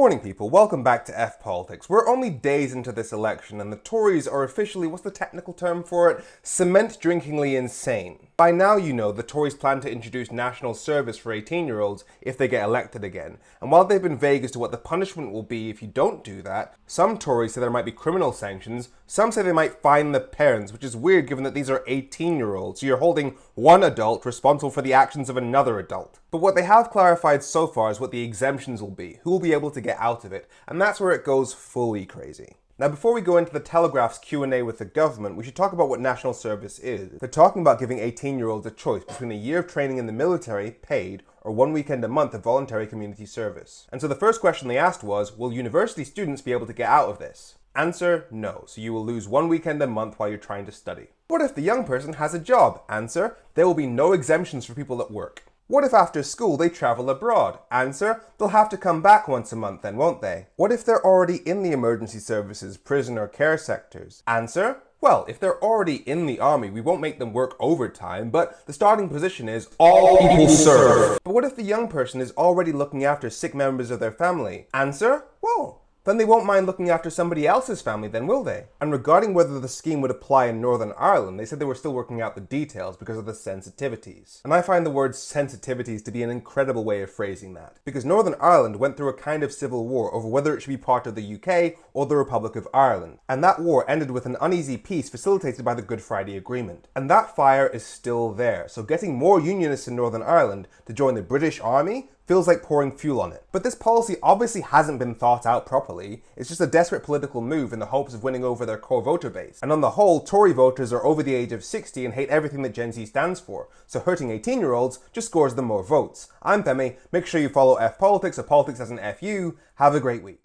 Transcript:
Morning people, welcome back to F Politics. We're only days into this election and the Tories are officially, what's the technical term for it? Cement-drinkingly insane. By now you know the Tories plan to introduce national service for 18-year-olds if they get elected again. And while they've been vague as to what the punishment will be if you don't do that, some Tories say there might be criminal sanctions, some say they might fine the parents, which is weird given that these are 18-year-olds, so you're holding one adult responsible for the actions of another adult. But what they have clarified so far is what the exemptions will be, who will be able to get out of it, and that's where it goes fully crazy. Now before we go into the Telegraph's Q&A with the government, we should talk about what national service is. They're talking about giving 18-year-olds a choice between a year of training in the military, paid, or 1 weekend a month of voluntary community service. And so the first question they asked was, will university students be able to get out of this? Answer, no. So you will lose 1 weekend a month while you're trying to study. What if the young person has a job? Answer, there will be no exemptions for people at work. What if after school they travel abroad? Answer, they'll have to come back once a month then, won't they? What if they're already in the emergency services, prison or care sectors? Answer, well, if they're already in the army, we won't make them work overtime, but the starting position is all people serve. But what if the young person is already looking after sick members of their family? Answer, well, then they won't mind looking after somebody else's family then, will they? And regarding whether the scheme would apply in Northern Ireland, they said they were still working out the details because of the sensitivities. And I find the word sensitivities to be an incredible way of phrasing that. Because Northern Ireland went through a kind of civil war over whether it should be part of the UK or the Republic of Ireland. And that war ended with an uneasy peace facilitated by the Good Friday Agreement. And that fire is still there. So getting more unionists in Northern Ireland to join the British Army feels like pouring fuel on it. But this policy obviously hasn't been thought out properly. It's just a desperate political move in the hopes of winning over their core voter base. And on the whole, Tory voters are over the age of 60 and hate everything that Gen Z stands for. So hurting 18-year-olds just scores them more votes. I'm Femi. Make sure you follow F Politics or Politics as an FU. Have a great week.